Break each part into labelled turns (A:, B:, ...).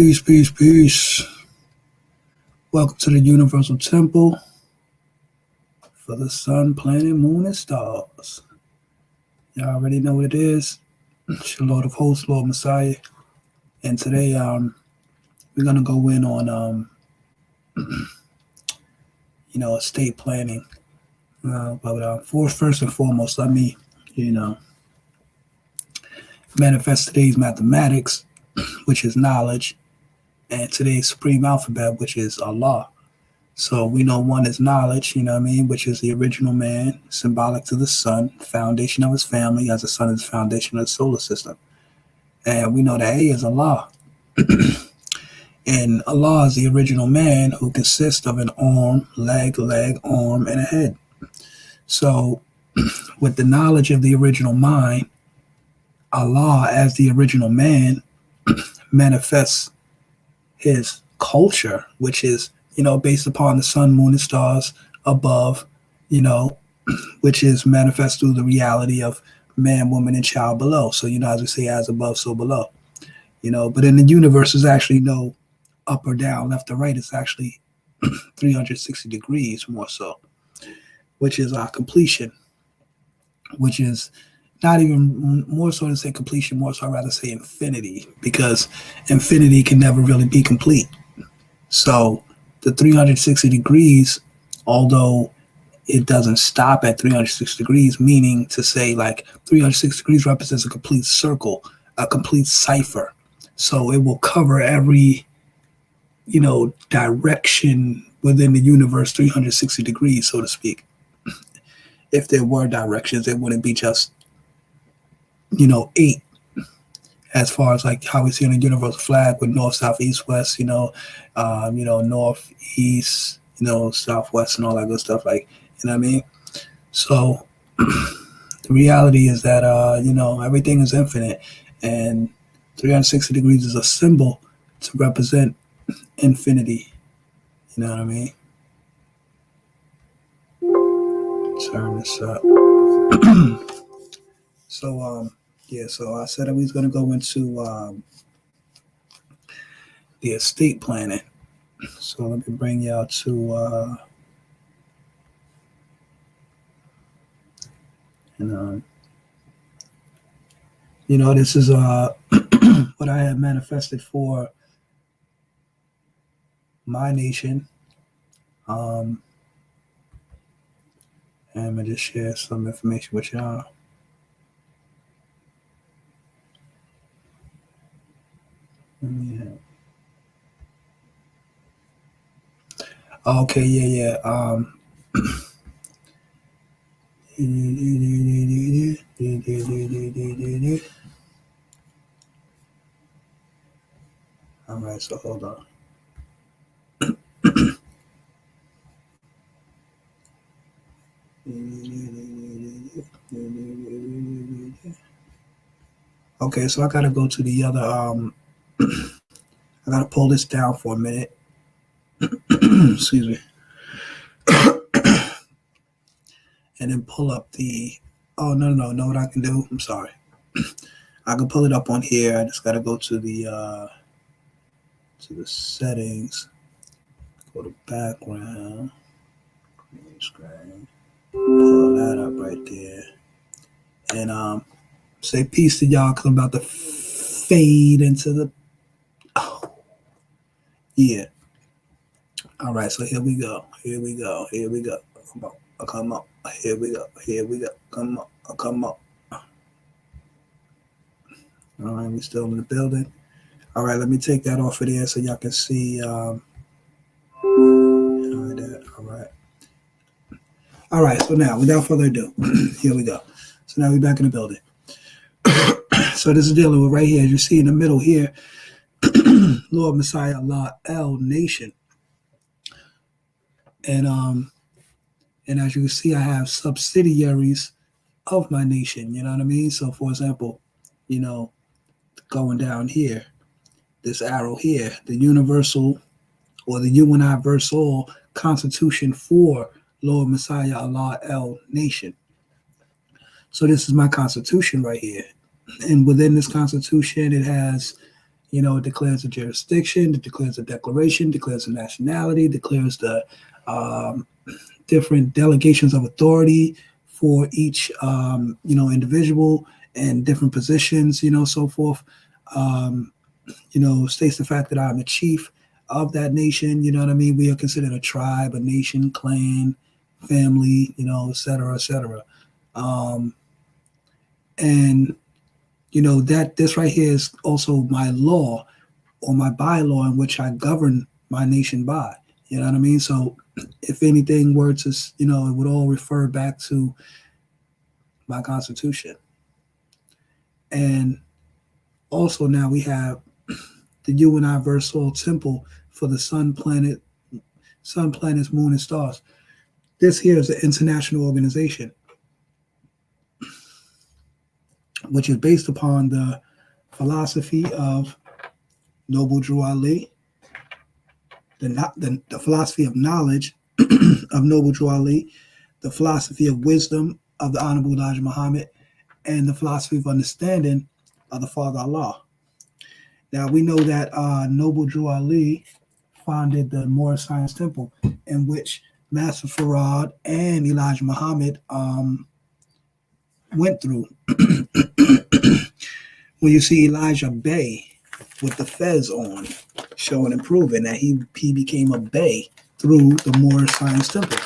A: Peace, peace, peace. Welcome to the Universal Temple for the sun, planet, moon, and stars. Y'all already know what it is. It's your Lord of Hosts, Lord Masiah. And today, we're gonna go in on, estate planning. First and foremost, let me, manifest today's mathematics, which is knowledge, and today's supreme alphabet, which is Allah. So we know one is knowledge, which is the original man, symbolic to the sun, foundation of his family, as the sun is the foundation of the solar system. And we know that A is Allah. And Allah is the original man who consists of an arm, leg, arm, and a head. So with the knowledge of the original mind, Allah as the original man manifests his culture, which is, based upon the sun, moon, and stars above, which is manifest through the reality of man, woman, and child below. So, as we say, as above, so below. But in the universe, there's actually no up or down, left or right. It's actually 360 degrees more so, which is our completion, which is not even more so to say completion, more so I'd rather say infinity, because infinity can never really be complete. So the 360 degrees, although it doesn't stop at 360 degrees, meaning to say like 360 degrees represents a complete circle, a complete cipher. So it will cover every, direction within the universe, 360 degrees, so to speak. If there were directions, it wouldn't be just 8, as far as like how we see on the universal flag with north, south, east, west, north, east, southwest, and all that good stuff. Like, So the reality is that, everything is infinite, and 360 degrees is a symbol to represent infinity. You know what I mean? Turn this up. So I said that we was going to go into the estate planning. So let me bring y'all to this is what I had manifested for my nation. And I'm gonna just share some information with y'all. Yeah. Okay, yeah. All right, so hold on. Okay, so I gotta go to the other. I gotta pull this down for a minute. Excuse me. And then pull up the. Oh no! Know what I can do? I'm sorry. I can pull it up on here. I just gotta go to the settings. Go to background. Green screen. Pull that up right there. And say peace to y'all, because I'm about to fade into the. Oh, yeah. All right, so here we go. Come on. Here we go. Come on. All right, we still in the building. All right, let me take that off of there so y'all can see. All right, so now, without further ado, here we go. So now we're back in the building. So this is dealing with right here, as you see in the middle here, Lord Masiah Allah El Nation. And as you can see, I have subsidiaries of my nation, you know what I mean? So for example, going down here, this arrow here, the universal or the universal constitution for Lord Masiah Allah El Nation. So this is my constitution right here. And within this constitution, it has, It declares the jurisdiction, it declares the declaration, declares the nationality, declares the um, different delegations of authority for each individual and different positions, so forth. Um, states the fact that I'm a chief of that nation. You know what I mean? We are considered a tribe, a nation, clan, family, et cetera, et cetera. Um, and that this right here is also my law or my bylaw in which I govern my nation by. You know what I mean? So if anything were to, it would all refer back to my constitution. And also now we have the universal temple for the sun, planets, moon, and stars. This here is an international organization, which is based upon the philosophy of Noble Drew Ali, the philosophy of knowledge of Noble Drew Ali, the philosophy of wisdom of the Honorable Elijah Muhammad, and the philosophy of understanding of the Father Allah. Now, we know that Noble Drew Ali founded the Moorish Science Temple, in which Master Farad and Elijah Muhammad went through. When you see Elijah Bey with the fez on, showing and proving that he became a Bey through the Moorish Science Temple,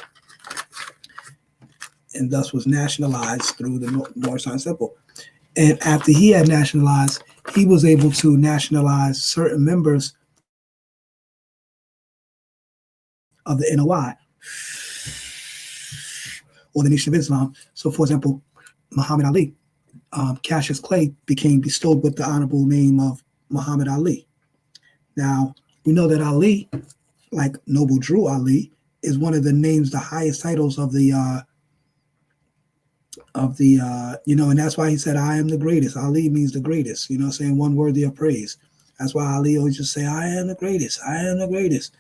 A: and thus was nationalized through the Moorish Science Temple. And after he had nationalized, he was able to nationalize certain members of the NOI or the Nation of Islam. So, for example, Muhammad Ali, Cassius Clay became bestowed with the honorable name of Muhammad Ali. Now, we know that Ali, like Noble Drew Ali, is one of the names, the highest titles of the and that's why he said, I am the greatest. Ali means the greatest, saying one worthy of praise. That's why Ali always just say, I am the greatest. I am the greatest.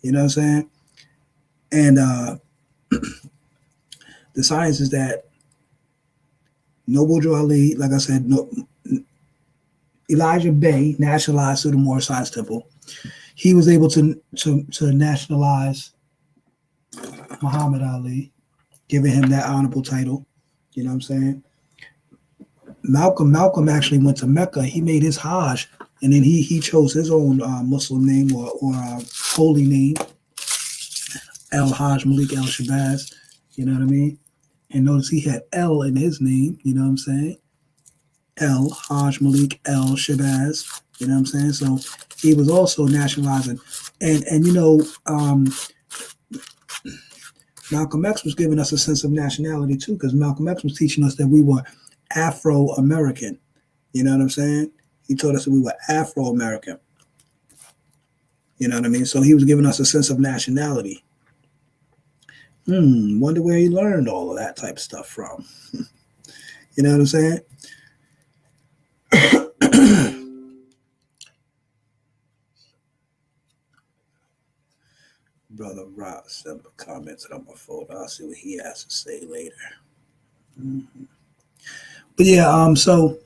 A: You know what I'm saying? And the science is that Noble Drew Ali, like I said, Elijah Bey nationalized through the Moorish Science Temple. He was able to nationalize Muhammad Ali, giving him that honorable title. You know what I'm saying? Malcolm actually went to Mecca. He made his Hajj, and then he chose his own Muslim name or holy name, El Hajj Malik El Shabazz. You know what I mean? And notice he had El in his name. You know what I'm saying? El Hajj Malik El Shabazz. You know what I'm saying? So he was also nationalizing, and Malcolm X was giving us a sense of nationality too, because Malcolm X was teaching us that we were Afro-American. You know what I'm saying? He told us that we were Afro-American. You know what I mean? So he was giving us a sense of nationality. Wonder where he learned all of that type of stuff from. You know what I'm saying? Brother Rob sent commented on my phone. I'll see what he has to say later. But yeah, so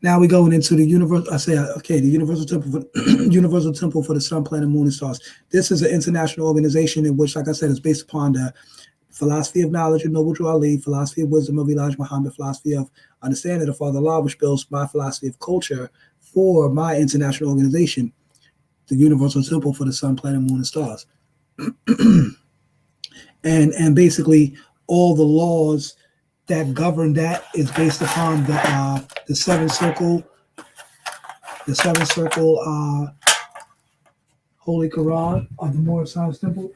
A: now we're going into the universal. I say, okay, the Universal Temple for the Sun, Planet, Moon, and Stars. This is an international organization in which, like I said, is based upon the philosophy of knowledge of Noble Drew Ali, philosophy of wisdom of Elijah Muhammad, philosophy of understanding of Father Allah, which builds my philosophy of culture for my international organization, the Universal Temple for the Sun, Planet, Moon, and Stars. and basically all the laws that govern that is based upon the seven circle Holy Quran of the Moorish Science Temple,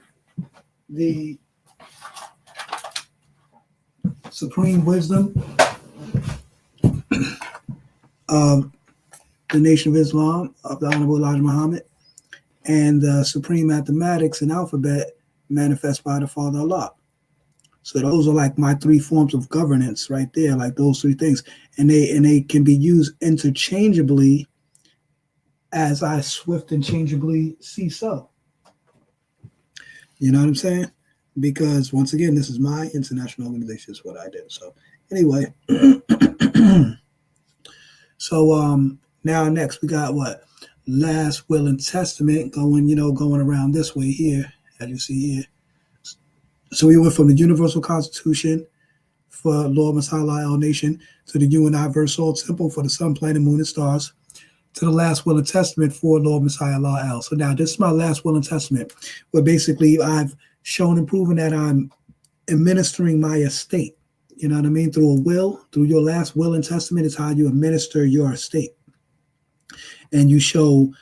A: the supreme wisdom of the Nation of Islam of the Honorable Elijah Muhammad, and the supreme mathematics and alphabet manifest by the Father Allah. So those are like my three forms of governance right there, like those three things. And they can be used interchangeably as I swift and changeably see so. You know what I'm saying? Because once again, this is my international organization, is what I did. So anyway, so Now, next we got what? Last will and testament going around this way here, as you see here. So we went from the Universal Constitution for Lord Masiah El Nation to the Universal Temple for the sun, planet, moon, and stars to the last will and testament for Lord Masiah El. So now this is my last will and testament, where basically I've shown and proven that I'm administering my estate. You know what I mean? Through a will, through your last will and testament is how you administer your estate. And you show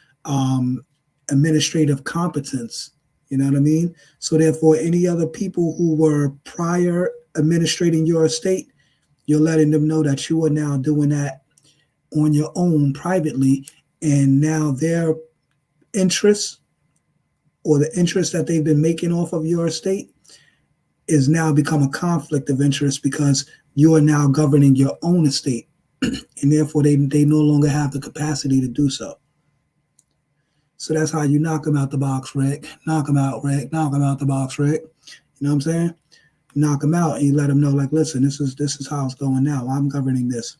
A: administrative competence. You know what I mean? So therefore, any other people who were prior administrating your estate, you're letting them know that you are now doing that on your own privately, and now their interests or the interest that they've been making off of your estate is now become a conflict of interest because you are now governing your own estate, and therefore they no longer have the capacity to do so. So that's how you knock them out the box, Rick. Knock them out, Rick. Knock them out the box, Rick. You know what I'm saying? Knock them out, and you let them know, like, listen, this is how it's going now. I'm governing this.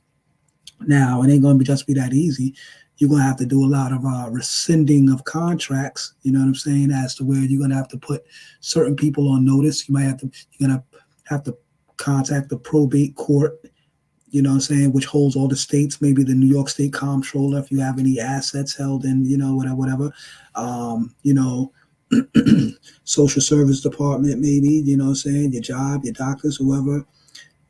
A: Now, it ain't going to just be that easy. You're going to have to do a lot of rescinding of contracts, you know what I'm saying, as to where you're going to have to put certain people on notice. You're going to have to contact the probate court, you know what I'm saying, which holds all the states, maybe the New York State Comptroller, if you have any assets held in, whatever. Social Service Department, maybe, you know what I'm saying, your job, your doctors, whoever.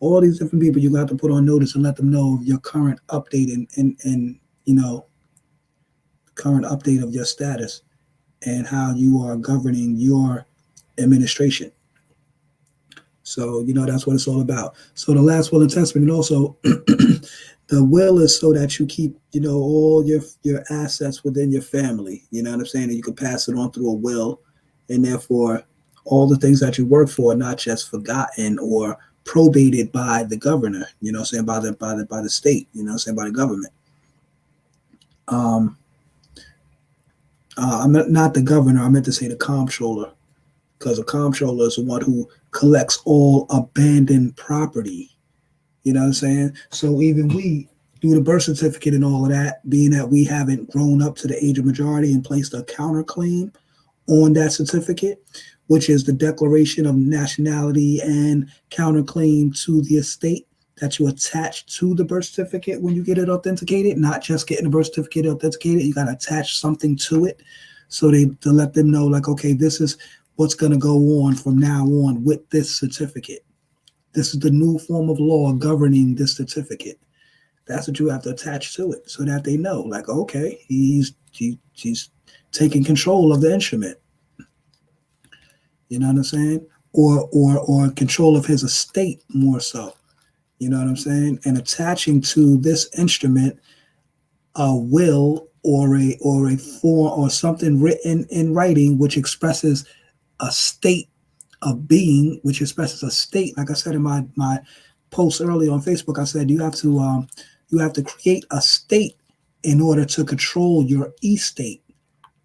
A: All these different people you have to put on notice and let them know of your current update and current update of your status and how you are governing your administration. So, that's what it's all about. So the last will and testament, and also the will is so that you keep, all your assets within your family, you know what I'm saying? And you can pass it on through a will, and therefore all the things that you work for are not just forgotten or probated by the governor, you know what I'm saying, by the state, you know what I'm saying, by the government. I'm not the governor, I meant to say the comptroller, because the comptroller is the one who collects all abandoned property, you know what I'm saying? So even we, through the birth certificate and all of that, being that we haven't grown up to the age of majority and placed a counterclaim on that certificate, which is the declaration of nationality and counterclaim to the estate that you attach to the birth certificate when you get it authenticated, not just getting the birth certificate authenticated. You got to attach something to it so to let them know, like, okay, this is what's going to go on from now on with this certificate. This is the new form of law governing this certificate. That's what you have to attach to it so that they know, like, okay, he's taking control of the instrument. You know what I'm saying? Or control of his estate more so. You know what I'm saying? And attaching to this instrument a will or a form or something written in writing which expresses a state of being, which expresses a state. Like I said in my post earlier on Facebook, I said you have to create a state in order to control your estate.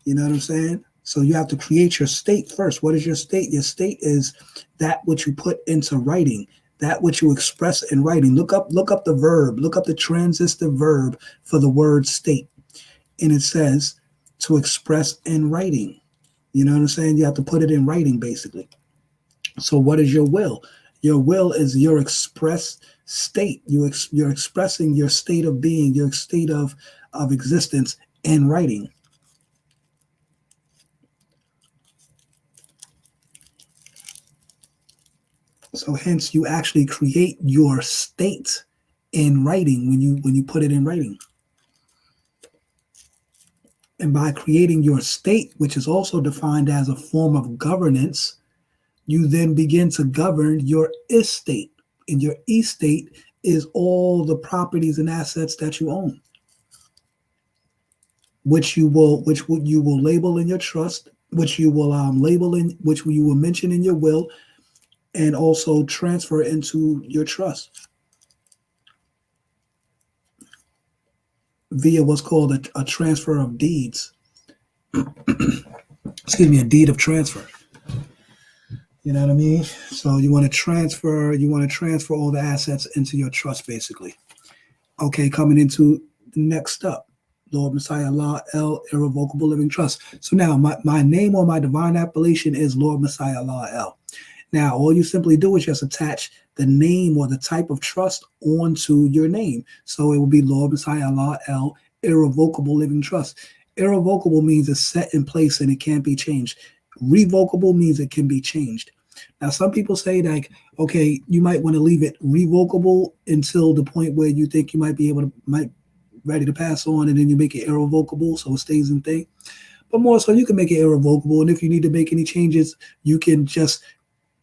A: You know what I'm saying? So you have to create your state first. What is your state? Your state is that which you put into writing, that which you express in writing. Look up the verb, look up the transitive verb for the word state. And it says to express in writing. You know what I'm saying? You have to put it in writing, basically. So what is your will? Your will is your express state. You're expressing your state of being, your state of existence in writing. So hence you actually create your state in writing when you put it in writing. And by creating your state, which is also defined as a form of governance, you then begin to govern your estate. And your estate is all the properties and assets that you own, which you will label in your trust, which you will which you will mention in your will, and also transfer into your trust via what's called a transfer of deeds. Excuse me, a deed of transfer. You know what I mean? So you want to transfer all the assets into your trust, basically. Okay, coming into the next step. Lord Messiah Allah El Irrevocable Living Trust. So now my name on my divine appellation is Lord Messiah Allah El. Now, all you simply do is just attach the name or the type of trust onto your name. So it will be Lord Messiah Allah El Irrevocable Living Trust. Irrevocable means it's set in place and it can't be changed. Revocable means it can be changed. Now, some people say like, okay, you might want to leave it revocable until the point where you think you might be able to, might ready to pass on, and then you make it irrevocable so it stays in thing. But more so, you can make it irrevocable, and if you need to make any changes, you can just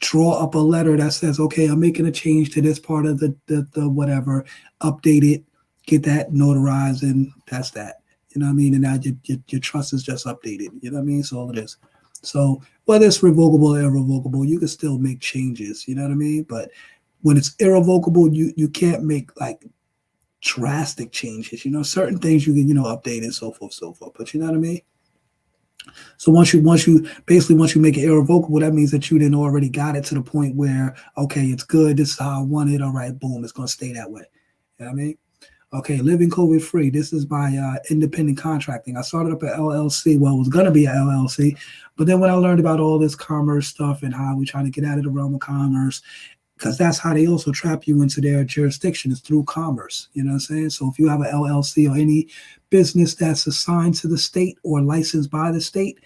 A: draw up a letter that says, okay, I'm making a change to this part of the whatever, update it, get that notarized, and that's that. You know what I mean? And now your trust is just updated. You know what I mean? So all it is. So whether it's revocable or irrevocable, you can still make changes. You know what I mean? But when it's irrevocable, you can't make like drastic changes. You know, certain things you can, update and so forth, so forth. But you know what I mean? So once you make it irrevocable, that means that you then already got it to the point where, okay, it's good. This is how I want it. All right, boom, it's going to stay that way. You know what I mean? Okay, living COVID free. This is my independent contracting. I started up at LLC. Well, it was going to be an LLC. But then when I learned about all this commerce stuff and how we're trying to get out of the realm of commerce, because that's how they also trap you into their jurisdiction, is through commerce. You know what I'm saying? So if you have an LLC or any business that's assigned to the state or licensed by the state,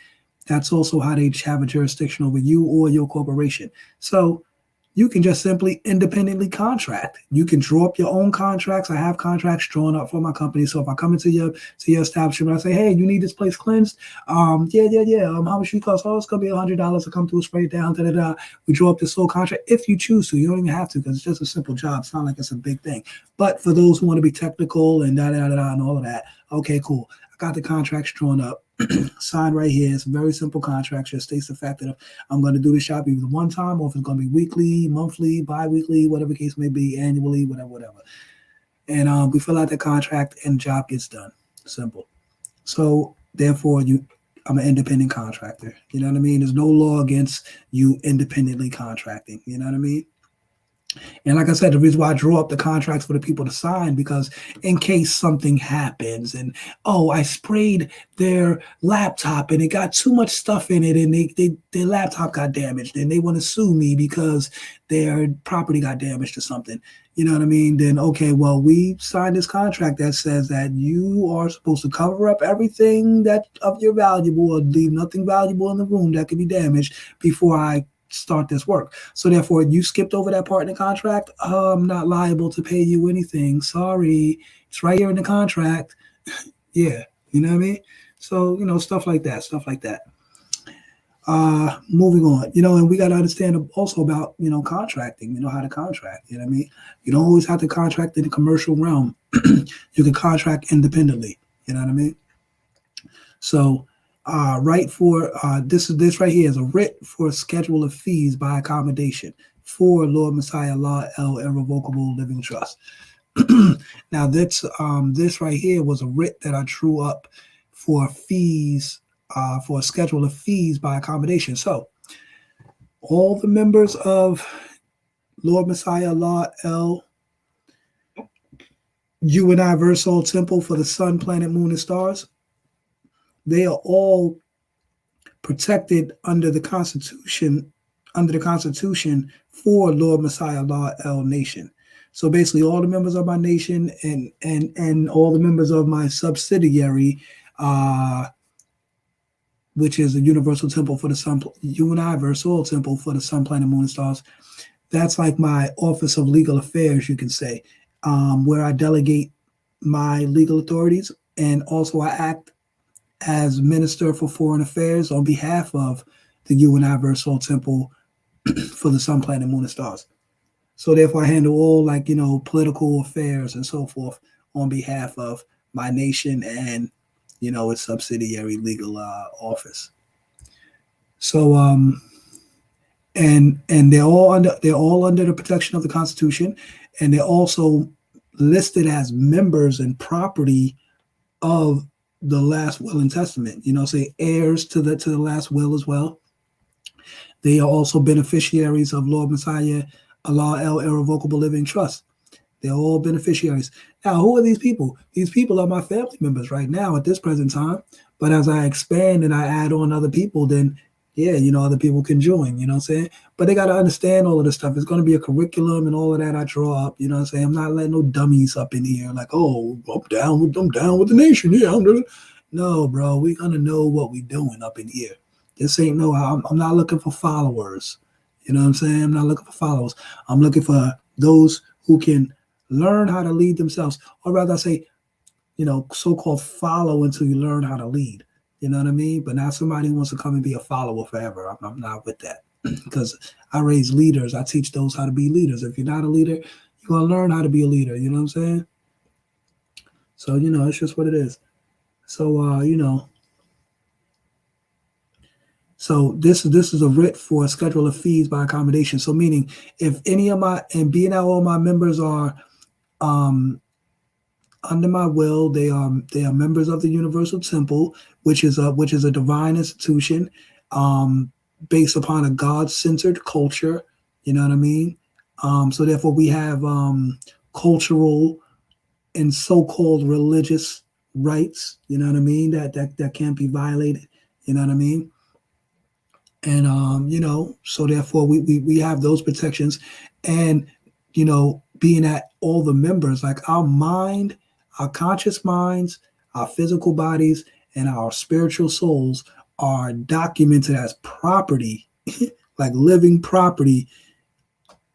A: that's also how they have a jurisdiction over you or your corporation. So you can just simply independently contract. You can draw up your own contracts. I have contracts drawn up for my company. So if I come into your establishment, I say, hey, you need this place cleansed? Yeah. How much you cost? Oh, it's gonna be $100 to come through, spray it down. We draw up this whole contract if you choose to. You don't even have to, because it's just a simple job. It's not like it's a big thing. But for those who want to be technical and and all of that, okay, cool. I got the contracts drawn up. Signed right here. It's a very simple contract. Just states the fact that I'm going to do the shop either one time, or if it's going to be weekly, monthly, bi-weekly, whatever case may be, annually, whatever. And we fill out the contract and the job gets done. Simple. So therefore, I'm an independent contractor. You know what I mean? There's no law against you independently contracting. You know what I mean? And like I said, the reason why I draw up the contracts for the people to sign, because in case something happens and, oh, I sprayed their laptop and it got too much stuff in it and their laptop got damaged and they want to sue me because their property got damaged or something. You know what I mean? Then, okay, well, we signed this contract that says that you are supposed to cover up everything that of your valuable, or leave nothing valuable in the room that could be damaged before I start this work. So therefore, you skipped over that part in the contract. I'm not liable to pay you anything. Sorry. It's right here in the contract. Yeah. You know what I mean? So, stuff like that. Moving on, and we got to understand also about, contracting, how to contract. You know what I mean? You don't always have to contract in the commercial realm. You can contract independently. You know what I mean? So, this right here is a writ for a schedule of fees by accommodation for Lord Masiah Allah El Irrevocable Living Trust. Now this right here was a writ that I drew up for fees, for a schedule of fees by accommodation. So all the members of Lord Masiah Allah El Universal Temple for the Sun, Planet, Moon, and Stars, they are all protected under the Constitution for Lord Masiah Allah El Nation. So basically, all the members of my nation and all the members of my subsidiary, which is the Universal Temple for the Sun, Universal Temple for the Sun, Planet, Moon, and Stars. That's like my Office of Legal Affairs, you can say, where I delegate my legal authorities, and also I act as Minister for Foreign Affairs on behalf of the Universal Temple for the Sun, Planet, Moon, and Stars. So therefore, I handle all political affairs and so forth on behalf of my nation and its subsidiary legal office. So and they're all under the protection of the Constitution, and they're also listed as members and property of the last will and testament, say heirs to the last will as well. They are also beneficiaries of Lord Masiah Allah El Irrevocable Living Trust. They're all beneficiaries. Now, who are these people? These people are my family members right now at this present time. But as I expand and I add on other people, then yeah, other people can join, you know what I'm saying? But they got to understand all of this stuff. It's going to be a curriculum and all of that I draw up, you know what I'm saying? I'm not letting no dummies up in here like, oh, I'm down with the nation. Yeah, no, bro, we're going to know what we're doing up in here. This ain't no, I'm not looking for followers. You know what I'm saying? I'm not looking for followers. I'm looking for those who can learn how to lead themselves, or rather I say, so-called follow until you learn how to lead. You know what I mean? But not somebody who wants to come and be a follower forever. I'm not with that because I raise leaders. I teach those how to be leaders. If you're not a leader, you're going to learn how to be a leader. You know what I'm saying? So, it's just what it is. So, so this is a writ for a schedule of fees by accommodation. So meaning if any of my, and being out all my members are under my will, they are members of the Universal Temple, which is a divine institution, based upon a God-centered culture. You know what I mean? So therefore, we have cultural and so-called religious rights. You know what I mean? That can't be violated. You know what I mean? And so therefore, we have those protections, and being that all the members, like our mind, our conscious minds, our physical bodies, and our spiritual souls are documented as property, like living property,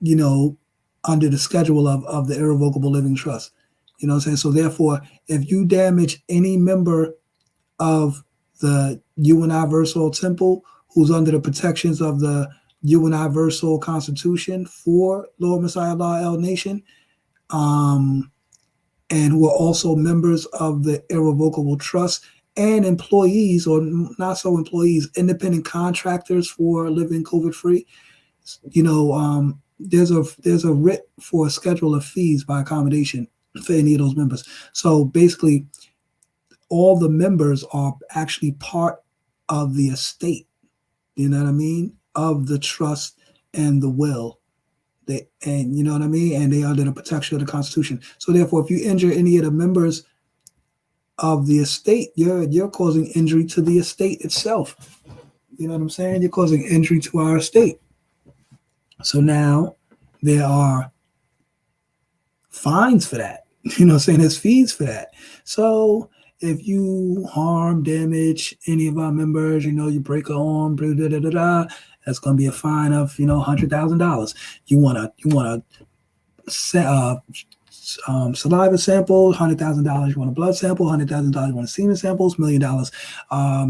A: under the schedule of the irrevocable living trust. You know what I'm saying? So therefore, if you damage any member of the Universal Temple who's under the protections of the Universal Constitution for Lord Messiah Allah El Nation, and who are also members of the Irrevocable Trust and employees, or not so employees, independent contractors for living COVID free. There's a writ for a schedule of fees by accommodation for any of those members. So basically, all the members are actually part of the estate. You know what I mean? Of the trust and the will. And you know what I mean? And they are under the protection of the Constitution. So therefore, if you injure any of the members of the estate, you're causing injury to the estate itself. You know what I'm saying? You're causing injury to our estate. So now there are fines for that. You know what I'm saying? There's fees for that. So if you harm, damage any of our members, you break an arm, that's going to be a fine of, $100,000. You want to saliva sample, $100,000. You want a blood sample, $100,000. You want a semen samples, $1 million.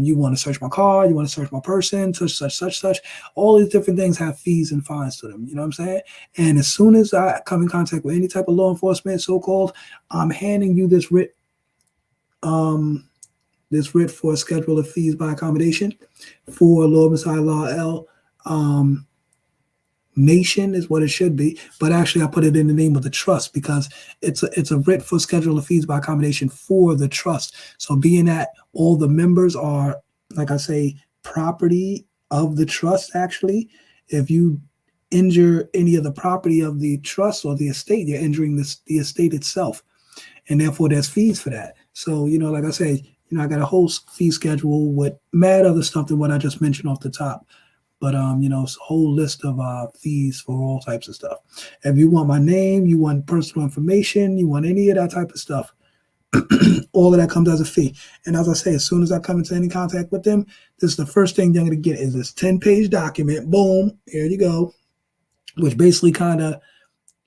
A: You want to search my car, you want to search my person, such. All these different things have fees and fines to them. You know what I'm saying? And as soon as I come in contact with any type of law enforcement, so-called, I'm handing you this writ. This writ for a schedule of fees by accommodation for Lord Messiah Allah El Nation is what it should be, but actually I put it in the name of the trust because it's a writ for schedule of fees by accommodation for the trust. So being that all the members are, like I say, property of the trust, actually, if you injure any of the property of the trust or the estate, you're injuring the estate itself, and therefore there's fees for that. So like I say, I got a whole fee schedule with mad other stuff than what I just mentioned off the top. But, it's a whole list of fees for all types of stuff. If you want my name, you want personal information, you want any of that type of stuff, all of that comes as a fee. And as I say, as soon as I come into any contact with them, this is the first thing they're going to get is this 10-page document. Boom, here you go, which basically kind of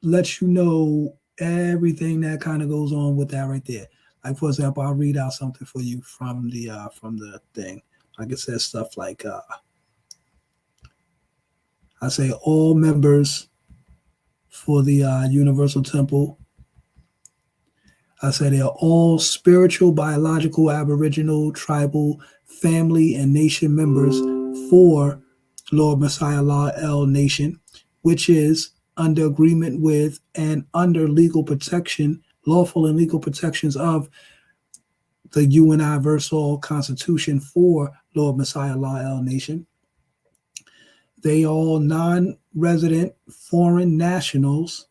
A: lets you know everything that kind of goes on with that right there. Like, for example, I'll read out something for you from the thing. Like it says stuff like, I say all members for the Universal Temple. I say they are all spiritual, biological, aboriginal, tribal, family, and nation members for Lord Messiah Allah El Nation, which is under agreement with and under legal protection, lawful and legal protections of the Universal Constitution for Lord Messiah Allah El Nation. They all non-resident foreign nationals,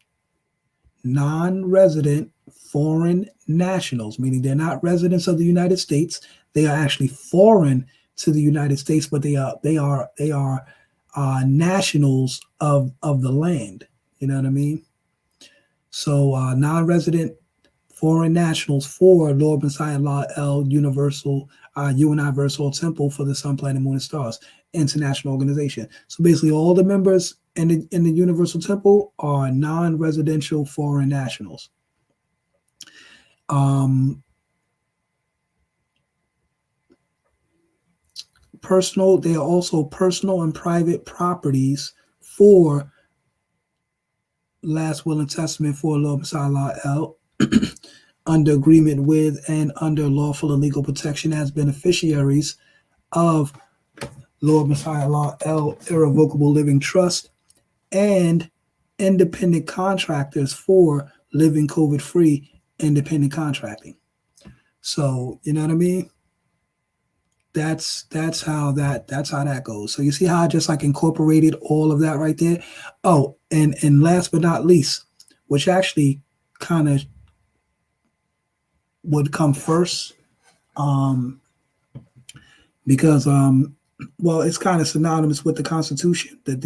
A: non-resident foreign nationals, meaning they're not residents of the United States. They are actually foreign to the United States, but they are nationals of the land. You know what I mean? So non-resident foreign nationals for Lord Messiah La El Universal Universal Temple for the Sun, Planet, Moon, and Stars International Organization. So basically, all the members in the Universal Temple are non-residential foreign nationals. They are also personal and private properties for Last Will and Testament for Lord Messiah La El, under agreement with and under lawful and legal protection as beneficiaries of Lord Messiah La El Irrevocable Living Trust, and independent contractors for living COVID-free independent contracting. So you know what I mean? That's how that goes. So you see how I just like incorporated all of that right there. Oh, and last but not least, which actually kind of would come first, because well, it's kind of synonymous with the Constitution that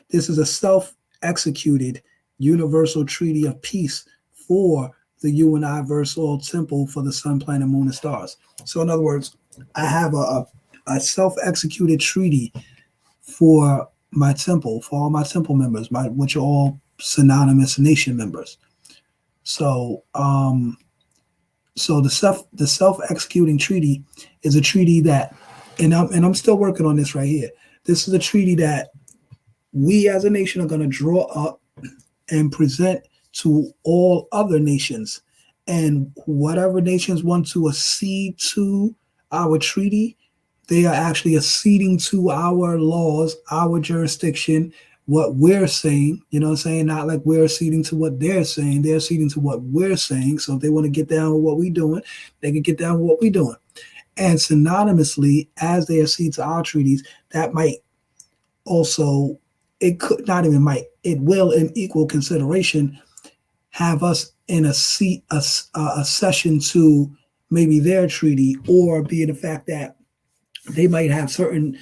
A: this is a self-executed universal treaty of peace for the universal temple for the sun, planet, moon, and stars. So in other words, I have a self-executed treaty for my temple, for all my temple members, which are all synonymous nation members. So so the self-executing treaty is a treaty that, and I'm still working on this right here. This is a treaty that we as a nation are going to draw up and present to all other nations. And whatever nations want to accede to our treaty, they are actually acceding to our laws, our jurisdiction, what we're saying, you know what I'm saying? Not like we're acceding to what they're saying. They're acceding to what we're saying. So if they want to get down with what we're doing, they can get down with what we're doing. And synonymously, as they accede to our treaties, that might also, it could not even might, it will in equal consideration have us in a session to maybe their treaty, or be the fact that they might have certain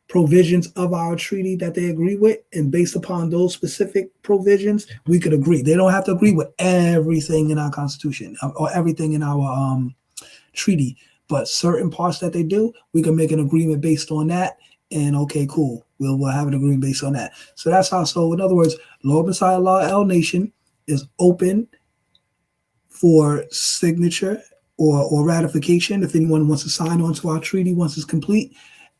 A: provisions of our treaty that they agree with, and based upon those specific provisions, we could agree. They don't have to agree with everything in our Constitution or everything in our treaty, but certain parts that they do, we can make an agreement based on that. And okay, cool, we'll have an agreement based on that. So that's how. So in other words, Lord Messiah La El Nation is open for signature or ratification if anyone wants to sign on to our treaty once it's complete.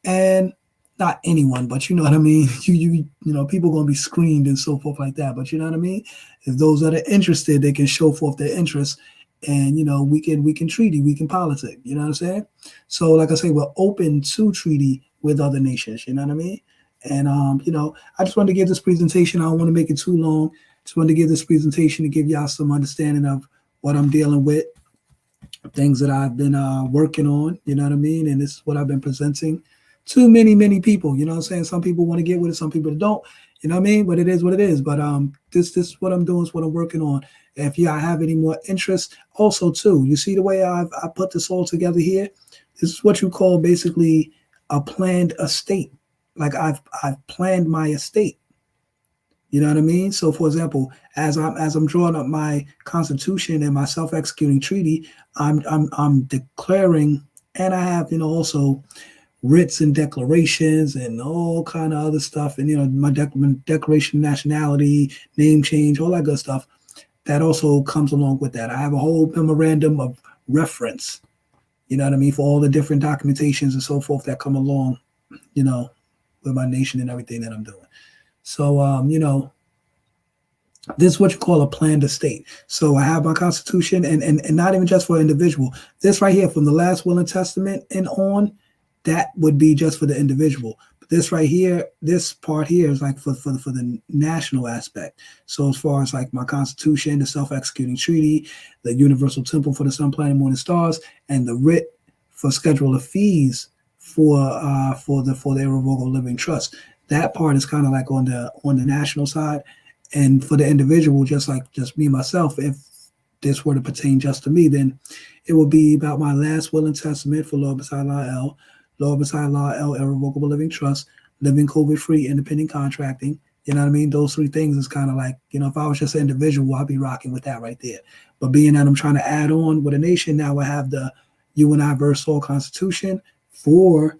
A: And not anyone, but you know what I mean. You know, people are going to be screened and so forth like that. But you know what I mean. If those that are interested, they can show forth their interest, and you know, we can treaty, we can politic. You know what I'm saying? So, like I say, we're open to treaty with other nations. You know what I mean? And you know, I just wanted to give this presentation. I don't want to make it too long. Just wanted to give this presentation to give y'all some understanding of what I'm dealing with, things that I've been working on. You know what I mean? And this is what I've been presenting to many people. You know what I'm saying? Some people want to get with it, some people don't. You know what I mean? But it is what it is. But this is what I'm doing, is what I'm working on. If y'all have any more interest, also too, you see the way I put this all together here. This is what you call basically a planned estate. Like I've planned my estate. You know what I mean? So, for example, as I'm drawing up my Constitution and my self-executing treaty, I'm declaring, and I have, you know, also writs and declarations and all kind of other stuff, and you know, my declaration of nationality, name change, all that good stuff. That also comes along with that. I have a whole memorandum of reference. You know what I mean, for all the different documentations and so forth that come along, you know, with my nation and everything that I'm doing. So, you know, this is what you call a planned estate. So I have my Constitution, and not even just for an individual. This right here, from the last will and testament and on, that would be just for the individual. But this right here, this part here is like for the national aspect. So as far as like my Constitution, the self-executing treaty, the universal temple for the sun, planet, moon, and stars, and the writ for schedule of fees for the irrevocable living trust. That part is kind of like on the national side, And for the individual, just me myself, if this were to pertain just to me, then it would be about my last will and testament for Lord Messiah El, Lord Messiah El, Irrevocable Living Trust, living COVID-free, independent contracting. You know what I mean? Those three things is kind of like, if I was just an individual, I'd be rocking with that right there. But being that I'm trying to add on with a nation, now I have the universal constitution for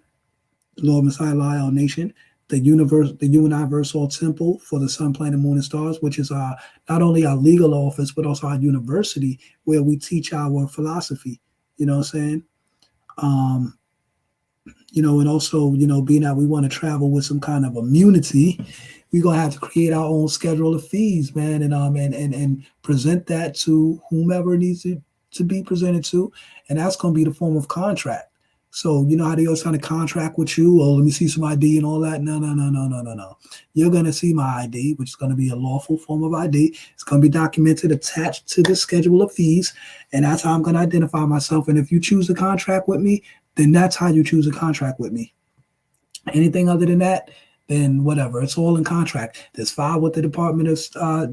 A: Lord Messiah El Nation, the universal temple for the sun, planet, moon, and stars, which is not only our legal office but also our university where we teach our philosophy. You know what I'm saying? Um, and also, being that we want to travel with some kind of immunity, we're gonna have to create our own schedule of fees, man, and present that to whomever needs it to be presented to, and that's gonna be the form of contract. So you know how they always trying to contract with you? Oh, let me see some ID and all that. No, no, no, no, no, no, no. You're gonna see my ID, which is gonna be a lawful form of ID. It's gonna be documented, attached to the schedule of fees, and that's how I'm gonna identify myself. And if you choose to contract with me, then that's how you choose a contract with me. Anything other than that, then whatever. It's all in contract. There's filed with the Department of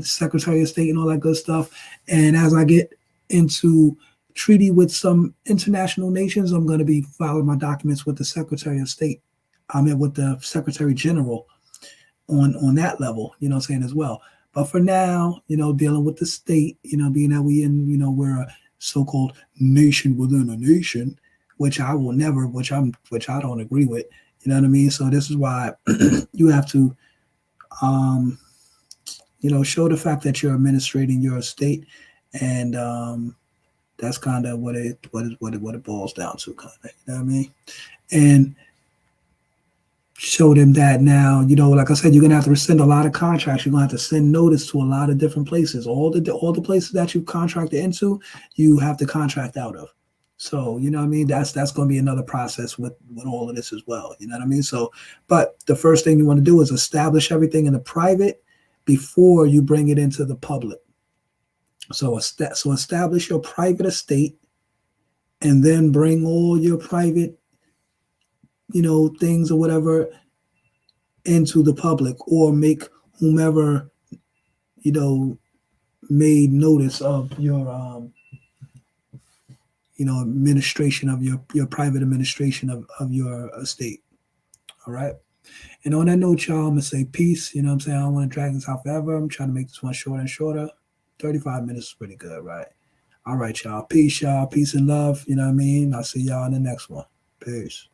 A: Secretary of State and all that good stuff. And as I get into treaty with some international nations, I'm going to be filing my documents with the Secretary of State. I mean, with the Secretary General on that level, you know what I'm saying, as well. But for now, dealing with the state, being that we're a so-called nation within a nation, which I will never, which I don't agree with. You know what I mean? So this is why you have to, show the fact that you're administrating your estate, and that's kind of what it boils down to, kind of. You know what I mean? And show them that now, like I said, you're gonna have to rescind a lot of contracts. You're gonna have to send notice to a lot of different places. All the places that you contracted into, you have to contract out of. So, you know what I mean? That's going to be another process with all of this as well. You know what I mean? So, but the first thing you want to do is establish everything in the private before you bring it into the public. So establish your private estate and then bring all your private, things or whatever into the public, or make whomever, made notice of your, administration of your private administration of your estate. All right. And on that note, y'all, I'm going to say peace. You know what I'm saying? I don't want to drag this out forever. I'm trying to make this one shorter and shorter. 35 minutes is pretty good, right? All right, y'all. Peace, y'all. Peace and love. You know what I mean? I'll see y'all in the next one. Peace.